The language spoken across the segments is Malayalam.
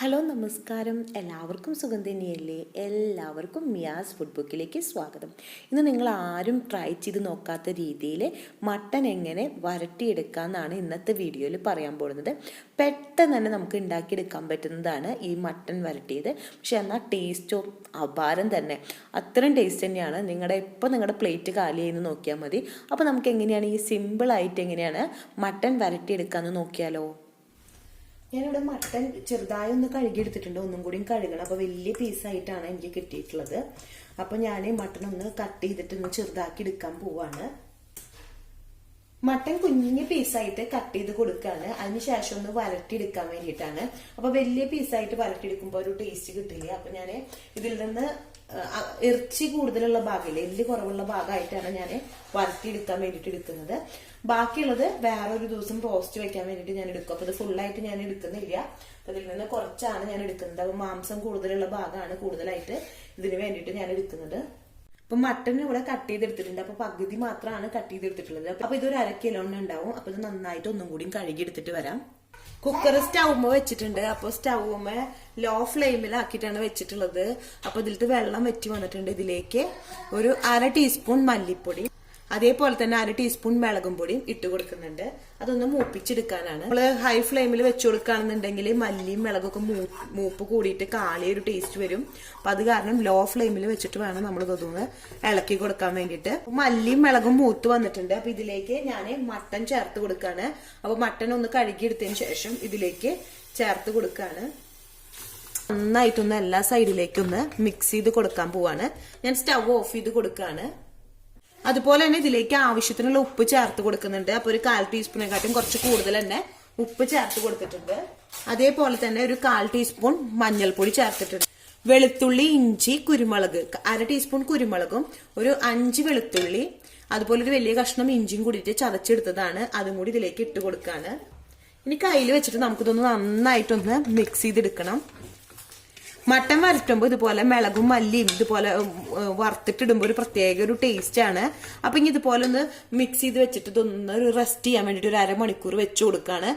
ഹലോ നമസ്കാരം, എല്ലാവർക്കും സുഖം തന്നെയല്ലേ? എല്ലാവർക്കും മിയാസ് ഫുഡ് ബുക്കിലേക്ക് സ്വാഗതം. ഇന്ന് നിങ്ങൾ ആരും ട്രൈ ചെയ്ത് നോക്കാത്ത രീതിയിൽ മട്ടൻ എങ്ങനെ വരട്ടിയെടുക്കാമെന്നാണ് ഇന്നത്തെ വീഡിയോയിൽ പറയാൻ പോകുന്നത്. പെട്ടെന്ന് തന്നെ നമുക്ക് ഉണ്ടാക്കിയെടുക്കാൻ പറ്റുന്നതാണ് ഈ മട്ടൻ വരട്ടിയത്. പക്ഷെ എന്നാൽ ടേസ്റ്റോ അപാരം തന്നെ, അത്രയും ടേസ്റ്റ് തന്നെയാണ്. നിങ്ങളുടെ പ്ലേറ്റ് കാലി ചെയ്യുന്ന നോക്കിയാൽ മതി. അപ്പോൾ നമുക്ക് എങ്ങനെയാണ് ഈ സിമ്പിളായിട്ട് എങ്ങനെയാണ് മട്ടൻ വരട്ടിയെടുക്കാമെന്ന് നോക്കിയാലോ? ഞാനിവിടെ മട്ടൻ ചെറുതായി ഒന്ന് കഴുകിയെടുത്തിട്ടുണ്ട്, ഒന്നും കൂടി കഴുകണം. അപ്പോൾ വലിയ പീസായിട്ടാണ് എനിക്ക് കിട്ടിയിട്ടുള്ളത്. അപ്പോൾ ഞാൻ മട്ടൺ ഒന്ന് കട്ട് ചെയ്തിട്ട് ഒന്ന് ചെറുതാക്കി എടുക്കാൻ പോവാണ്. മട്ടൻ കുഞ്ഞു പീസായിട്ട് കട്ട് ചെയ്ത് കൊടുക്കാണ്. അതിനുശേഷം ഒന്ന് വരട്ടിയെടുക്കാൻ വേണ്ടിയിട്ടാണ്. അപ്പോൾ വലിയ പീസായിട്ട് വരട്ടിയെടുക്കുമ്പോൾ ഒരു ടേസ്റ്റ് കിട്ടില്ല. അപ്പോൾ ഞാൻ ഇതിൽ നിന്ന് ഇറച്ചി കൂടുതലുള്ള ഭാഗമില്ല, എല്ല് കുറവുള്ള ഭാഗമായിട്ടാണ് ഞാൻ വരട്ടിയെടുക്കാൻ വേണ്ടിയിട്ട് എടുക്കുന്നത്. ബാക്കിയുള്ളത് വേറൊരു ദിവസം റോസ്റ്റ് വെക്കാൻ വേണ്ടിയിട്ട് ഞാൻ എടുക്കും. അപ്പോൾ ഇത് ഫുള്ളായിട്ട് ഞാൻ എടുക്കുന്നില്ല, അതിൽ നിന്ന് കുറച്ചാണ് ഞാൻ എടുക്കുന്നത്. അപ്പോൾ മാംസം കൂടുതലുള്ള ഭാഗമാണ് കൂടുതലായിട്ട് ഇതിന് വേണ്ടിയിട്ട് ഞാൻ എടുക്കുന്നത്. അപ്പൊ മട്ടൻ ഇവിടെ കട്ട് ചെയ്തെടുത്തിട്ടുണ്ട്. അപ്പൊ പകുതി മാത്രമാണ് കട്ട് ചെയ്തെടുത്തിട്ടുള്ളത്. അപ്പൊ ഇതൊരു 1/2 കിലോ ഉണ്ടാവും. അപ്പൊ ഇത് നന്നായിട്ട് ഒന്നും കൂടി കഴുകി എടുത്തിട്ട് വരാം. കുക്കർ സ്റ്റൗമ്മ വെച്ചിട്ടുണ്ട്. അപ്പോൾ സ്റ്റൗമ്മ ലോ ഫ്ലെയിമിലാക്കിയിട്ടാണ് വെച്ചിട്ടുള്ളത്. അപ്പൊ ഇതിലത്തെ വെള്ളം വെറ്റി വന്നിട്ടുണ്ട്. ഇതിലേക്ക് ഒരു 1/2 ടീസ്പൂൺ മല്ലിപ്പൊടി, അതേപോലെ തന്നെ 1/2 ടീസ്പൂൺ മുളകും പൊടിയും ഇട്ട് കൊടുക്കുന്നുണ്ട്. അതൊന്ന് മൂപ്പിച്ചെടുക്കാനാണ്. നമ്മള് ഹൈ ഫ്ലെയിമിൽ വെച്ചു കൊടുക്കുകയാണെന്നുണ്ടെങ്കിൽ മല്ലിയും മുളകൊക്കെ മൂപ്പ് കൂടിയിട്ട് കാളിയൊരു ടേസ്റ്റ് വരും. അപ്പൊ അത് കാരണം ലോ ഫ്ലെയിമിൽ വെച്ചിട്ട് വേണം നമ്മൾ ഇതൊന്ന് ഇളക്കി കൊടുക്കാൻ വേണ്ടിയിട്ട്. മല്ലിയും മുളകും മൂത്ത് വന്നിട്ടുണ്ട്. അപ്പൊ ഇതിലേക്ക് ഞാൻ മട്ടൻ ചേർത്ത് കൊടുക്കാണ്. അപ്പൊ മട്ടൻ ഒന്ന് കഴുകിയെടുത്തതിന് ശേഷം ഇതിലേക്ക് ചേർത്ത് കൊടുക്കാണ്. നന്നായിട്ടൊന്ന് എല്ലാ സൈഡിലേക്കൊന്ന് മിക്സ് ചെയ്ത് കൊടുക്കാൻ പോവാണ്. ഞാൻ സ്റ്റൗ ഓഫ് ചെയ്ത് കൊടുക്കാണ്. അതുപോലെ തന്നെ ഇതിലേക്ക് ആവശ്യത്തിനുള്ള ഉപ്പ് ചേർത്ത് കൊടുക്കുന്നുണ്ട്. അപ്പൊ ഒരു 1/4 ടീസ്പൂണിനെക്കാട്ടും കുറച്ച് കൂടുതൽ തന്നെ ഉപ്പ് ചേർത്ത് കൊടുത്തിട്ടുണ്ട്. അതേപോലെ തന്നെ ഒരു 1/4 ടീസ്പൂൺ മഞ്ഞൾപ്പൊടി ചേർത്തിട്ടുണ്ട്. വെളുത്തുള്ളി, ഇഞ്ചി, കുരുമുളക്, 1/2 ടീസ്പൂൺ കുരുമുളകും ഒരു 5 വെളുത്തുള്ളി, അതുപോലെ ഒരു വലിയ കഷ്ണം ഇഞ്ചിയും കൂടിയിട്ട് ചതച്ചെടുത്തതാണ്. അതും കൂടി ഇതിലേക്ക് ഇട്ട് കൊടുക്കാണ്. ഇനി കയ്യിൽ വെച്ചിട്ട് നമുക്കിതൊന്ന് നന്നായിട്ടൊന്ന് മിക്സ് ചെയ്തെടുക്കണം. മട്ടൻ വരട്ടുമ്പോൾ ഇതുപോലെ മുളകും മല്ലിയും ഇതുപോലെ വറുത്തിട്ടിടുമ്പോൾ ഒരു പ്രത്യേക ഒരു ടേസ്റ്റ് ആണ്. അപ്പൊ ഇനി ഇതുപോലെ ഒന്ന് മിക്സ് ചെയ്ത് വെച്ചിട്ട് ഇതൊന്ന് റെസ്റ്റ് ചെയ്യാൻ വേണ്ടിട്ട് ഒരു 1/2 മണിക്കൂർ വെച്ചു കൊടുക്കാണ്.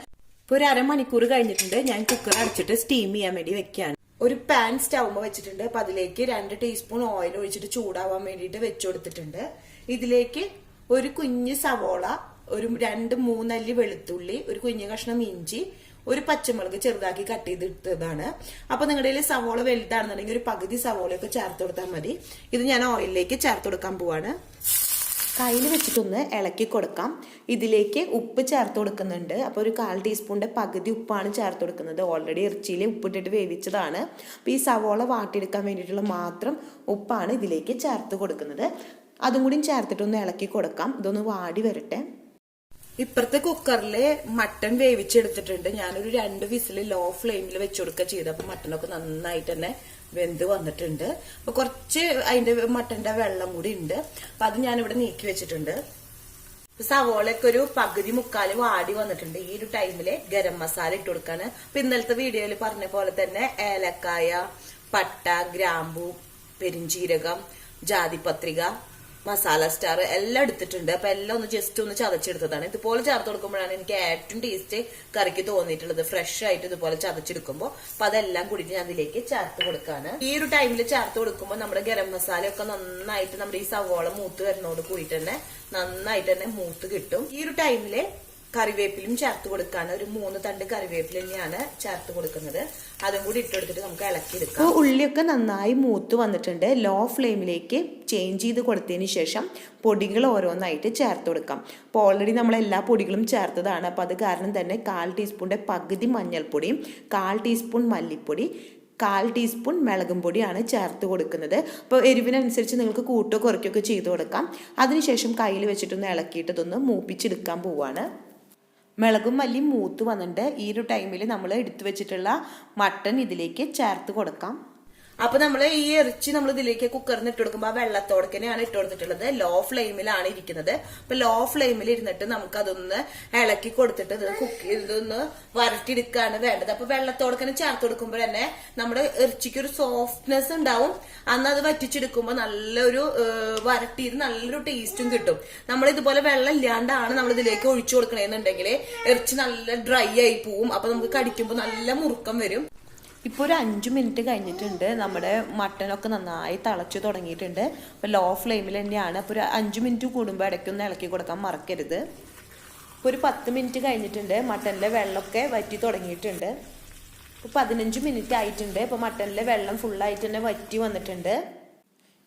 ഇപ്പൊ ഒരു 1/2 മണിക്കൂർ കഴിഞ്ഞിട്ടുണ്ട്. ഞാൻ കുക്കർ അടച്ചിട്ട് സ്റ്റീം ചെയ്യാൻ വേണ്ടി വെക്കുകയാണ്. ഒരു പാൻ സ്റ്റൗമ്മ വെച്ചിട്ടുണ്ട്. അപ്പൊ അതിലേക്ക് 2 ടീസ്പൂൺ ഓയിൽ ഒഴിച്ചിട്ട് ചൂടാവാൻ വേണ്ടിയിട്ട് വെച്ചു കൊടുത്തിട്ടുണ്ട്. ഇതിലേക്ക് ഒരു കുഞ്ഞ് സവോള, ഒരു 2-3 അല്ലി വെളുത്തുള്ളി, ഒരു കുഞ്ഞു കഷ്ണം ഇഞ്ചി, ഒരു പച്ചമുളക് ചെറുതാക്കി കട്ട് ചെയ്തിട്ടതാണ്. അപ്പൊ നിങ്ങളുടെ കയ്യിൽ സവോള വലുതാണെന്നുണ്ടെങ്കിൽ ഒരു പകുതി സവോളയൊക്കെ ചേർത്ത് കൊടുത്താൽ മതി. ഇത് ഞാൻ ഓയിലിലേക്ക് ചേർത്ത് കൊടുക്കാൻ പോവാണ്. കയ്യിൽ വെച്ചിട്ടൊന്ന് ഇളക്കി കൊടുക്കാം. ഇതിലേക്ക് ഉപ്പ് ചേർത്ത് കൊടുക്കുന്നുണ്ട്. അപ്പോൾ ഒരു 1/4 ടീസ്പൂണിന്റെ പകുതി ഉപ്പാണ് ചേർത്ത് കൊടുക്കുന്നത്. ഓൾറെഡി ഇറച്ചിയിൽ ഉപ്പിട്ടിട്ട് വേവിച്ചതാണ്. അപ്പോൾ ഈ സവോള വാട്ടിയെടുക്കാൻ വേണ്ടിയിട്ടുള്ള മാത്രം ഉപ്പാണ് ഇതിലേക്ക് ചേർത്ത് കൊടുക്കുന്നത്. അതും കൂടി ചേർത്തിട്ടൊന്ന് ഇളക്കി കൊടുക്കാം. ഇതൊന്ന് വാടി വരട്ടെ. ഇപ്പുറത്തെ കുക്കറില് മട്ടൻ വേവിച്ചെടുത്തിട്ടുണ്ട്. ഞാനൊരു 2 വിസിൽ ലോ ഫ്ലെയിമിൽ വെച്ചു കൊടുക്കുക ചെയ്ത്. അപ്പൊ മട്ടനൊക്കെ നന്നായിട്ട് തന്നെ വെന്ത് വന്നിട്ടുണ്ട്. അപ്പൊ കുറച്ച് അതിന്റെ മട്ടന്റെ വെള്ളം കൂടി ഉണ്ട്. അപ്പൊ അത് ഞാനിവിടെ നീക്കി വെച്ചിട്ടുണ്ട്. സവോളയൊക്കെ ഒരു പകുതി മുക്കാല് വാടി വന്നിട്ടുണ്ട്. ഈ ഒരു ടൈമില് ഗരം മസാല ഇട്ട് കൊടുക്കാണ്. അപ്പൊ ഇന്നലത്തെ വീഡിയോയിൽ പറഞ്ഞ പോലെ തന്നെ ഏലക്കായ, പട്ട, ഗ്രാമ്പു, പെരിഞ്ചീരകം, ജാതിപത്രിക, മസാല സ്റ്റാർ എല്ലാം എടുത്തിട്ടുണ്ട്. അപ്പൊ എല്ലാം ഒന്ന് ജസ്റ്റ് ഒന്ന് ചതച്ചെടുത്തതാണ്. ഇതുപോലെ ചേർത്ത് കൊടുക്കുമ്പോഴാണ് എനിക്ക് ഏറ്റവും ടേസ്റ്റ് കറിക്ക് തോന്നിയിട്ടുള്ളത്, ഫ്രഷ് ആയിട്ട് ഇതുപോലെ ചതച്ചെടുക്കുമ്പോൾ. അപ്പൊ അതെല്ലാം കൂടിയിട്ട് ഞാൻ അതിലേക്ക് ചേർത്ത് കൊടുക്കാണ്. ഈ ഒരു ടൈമിൽ ചേർത്ത് കൊടുക്കുമ്പോൾ നമ്മുടെ ഗരം മസാല ഒക്കെ നന്നായിട്ട് നമ്മുടെ ഈ സവോള മൂത്ത് വരുന്നതോട് കൂടിയിട്ട് തന്നെ നന്നായിട്ട് തന്നെ മൂത്ത് കിട്ടും. ഈ ഒരു ടൈമില് കറിവേപ്പിലും ചേർത്ത് കൊടുക്കാണ്. ഒരു 3 തണ്ട് കറിവേപ്പില തന്നെയാണ് ചേർത്ത് കൊടുക്കുന്നത്. അതും കൂടി ഇട്ടെടുത്തിട്ട് നമുക്ക് ഇളക്കിയെടുക്കാം. ഉള്ളിയൊക്കെ നന്നായി മൂത്ത് വന്നിട്ടുണ്ട്. ലോ ഫ്ലെയിമിലേക്ക് ചേഞ്ച് ചെയ്ത് കൊടുത്തതിന് ശേഷം പൊടികൾ ഓരോന്നായിട്ട് ചേർത്ത് കൊടുക്കാം. അപ്പോൾ ഓൾറെഡി നമ്മൾ എല്ലാ പൊടികളും ചേർത്തതാണ്. അപ്പോൾ അത് കാരണം തന്നെ 1/4 ടീസ്പൂണിന്റെ പകുതി മഞ്ഞൾപ്പൊടിയും 1/4 ടീസ്പൂൺ മല്ലിപ്പൊടി, 1/4 ടീസ്പൂൺ മുളകും പൊടിയാണ് ചേർത്ത് കൊടുക്കുന്നത്. അപ്പോൾ എരിവിനനുസരിച്ച് നിങ്ങൾക്ക് കൂട്ടോ കുറയ്ക്കുകയൊക്കെ ചെയ്ത് കൊടുക്കാം. അതിനുശേഷം കയ്യിൽ വെച്ചിട്ടൊന്ന് ഇളക്കിയിട്ട് ഇതൊന്ന് മൂപ്പിച്ചെടുക്കാൻ പോവാണ്. മുളകും മല്ലിയും മൂത്ത് വന്നിട്ട് ഈ ഒരു ടൈമിൽ നമ്മൾ എടുത്തു വെച്ചിട്ടുള്ള മട്ടൻ ഇതിലേക്ക് ചേർത്ത് കൊടുക്കാം. അപ്പൊ നമ്മൾ ഈ ഇറച്ചി നമ്മൾ ഇതിലേക്ക് കുക്കറിന് ഇട്ട് കൊടുക്കുമ്പോൾ ആ വെള്ളത്തോടക്കനെയാണ് ഇട്ട് കൊടുത്തിട്ടുള്ളത്. ലോ ഫ്ലെയിമിലാണ് ഇരിക്കുന്നത്. അപ്പൊ ലോ ഫ്ലെയിമിൽ ഇരുന്നിട്ട് നമുക്ക് അതൊന്ന് ഇളക്കി കൊടുത്തിട്ട് ഇതൊന്ന് വരട്ടിയെടുക്കുകയാണ് വേണ്ടത്. അപ്പൊ വെള്ളത്തോടക്കനെ ചേർത്ത് കൊടുക്കുമ്പോൾ തന്നെ നമ്മുടെ ഇറച്ചിക്ക് ഒരു സോഫ്റ്റ്നെസ് ഉണ്ടാവും. അന്ന് അത് വറ്റിച്ചെടുക്കുമ്പോൾ നല്ലൊരു വരട്ടിയത് നല്ലൊരു ടേസ്റ്റും കിട്ടും. നമ്മൾ ഇതുപോലെ വെള്ളം ഇല്ലാണ്ടാണ് നമ്മൾ ഇതിലേക്ക് ഒഴിച്ചു കൊടുക്കണമെന്നുണ്ടെങ്കിൽ ഇറച്ചി നല്ല ഡ്രൈ ആയി പോവും. അപ്പൊ നമുക്ക് കടിക്കുമ്പോൾ നല്ല മുറുക്കം വരും. ഇപ്പോൾ ഒരു 5 മിനിറ്റ് കഴിഞ്ഞിട്ടുണ്ട്. നമ്മുടെ മട്ടനൊക്കെ നന്നായി തിളച്ച് തുടങ്ങിയിട്ടുണ്ട്. അപ്പോൾ ലോ ഫ്ലെയിമിൽ തന്നെയാണ്. അപ്പോൾ ഒരു 5 മിനിറ്റ് കൂടുമ്പോൾ ഇടയ്ക്കൊന്ന് ഇളക്കി കൊടുക്കാൻ മറക്കരുത്. ഇപ്പോൾ ഒരു 10 മിനിറ്റ് കഴിഞ്ഞിട്ടുണ്ട്. മട്ടനിലെ വെള്ളമൊക്കെ വറ്റി തുടങ്ങിയിട്ടുണ്ട്. ഇപ്പോൾ 15 മിനിറ്റ് ആയിട്ടുണ്ട്. ഇപ്പോൾ മട്ടനിലെ വെള്ളം ഫുള്ളായിട്ട് തന്നെ വറ്റി വന്നിട്ടുണ്ട്.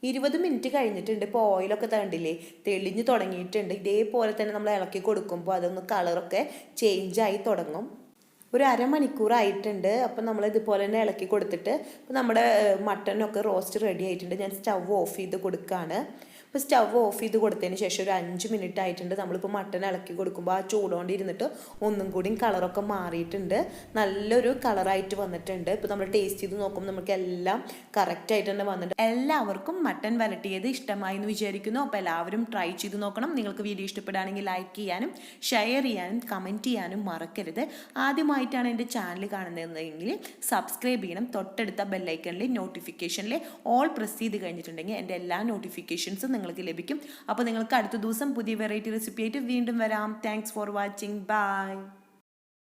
20 മിനിറ്റ് കഴിഞ്ഞിട്ടുണ്ട്. ഇപ്പോൾ ഓയിലൊക്കെ കണ്ടില്ലേ തെളിഞ്ഞ് തുടങ്ങിയിട്ടുണ്ട്. ഇതേപോലെ തന്നെ നമ്മൾ ഇളക്കി കൊടുക്കുമ്പോൾ അതൊന്ന് കളറൊക്കെ ചേഞ്ചായി തുടങ്ങും. ഒരു അരമണിക്കൂറായിട്ടുണ്ട്. അപ്പം നമ്മൾ ഇതുപോലെ തന്നെ ഇളക്കി കൊടുത്തിട്ട് ഇപ്പോൾ നമ്മുടെ മട്ടനൊക്കെ റോസ്റ്റ് റെഡി ആയിട്ടുണ്ട്. ഞാൻ സ്റ്റവ് ഓഫ് ചെയ്ത് കൊടുക്കുകയാണ്. ഇപ്പോൾ സ്റ്റവ് ഓഫ് ചെയ്ത് കൊടുത്തതിന് ശേഷം ഒരു 5 മിനിറ്റ് ആയിട്ടുണ്ട്. നമ്മളിപ്പോൾ മട്ടൻ ഇളക്കി കൊടുക്കുമ്പോൾ ആ ചൂടുകൊണ്ടിരുന്നിട്ട് ഒന്നും കൂടിയും കളറൊക്കെ മാറിയിട്ടുണ്ട്. നല്ലൊരു കളറായിട്ട് വന്നിട്ടുണ്ട്. ഇപ്പോൾ നമ്മൾ ടേസ്റ്റ് ചെയ്ത് നോക്കുമ്പോൾ നമുക്ക് എല്ലാം കറക്റ്റായിട്ട് തന്നെ വന്നിട്ടുണ്ട്. എല്ലാവർക്കും മട്ടൻ വരട്ടിയത് ഇഷ്ടമായി എന്ന് വിചാരിക്കുന്നു. അപ്പോൾ എല്ലാവരും ട്രൈ ചെയ്ത് നോക്കണം. നിങ്ങൾക്ക് വീഡിയോ ഇഷ്ടപ്പെടുകയാണെങ്കിൽ ലൈക്ക് ചെയ്യാനും ഷെയർ ചെയ്യാനും കമൻറ്റ് ചെയ്യാനും മറക്കരുത്. ആദ്യമായിട്ടാണ് എൻ്റെ ചാനൽ കാണുന്നതെങ്കിൽ സബ്സ്ക്രൈബ് ചെയ്യണം. തൊട്ടടുത്ത ബെല്ലൈക്കണിൽ നോട്ടിഫിക്കേഷനിൽ ഓൾ പ്രസ് ചെയ്ത് കഴിഞ്ഞിട്ടുണ്ടെങ്കിൽ എൻ്റെ എല്ലാ നോട്ടിഫിക്കേഷൻസും നിങ്ങൾക്ക് ലഭിക്കും. അപ്പോൾ നിങ്ങൾക്ക് അടുത്ത ദിവസം പുതിയ വെറൈറ്റി റെസിപ്പി ആയിട്ട് വീണ്ടും വരാം. Thanks for watching. ബൈ.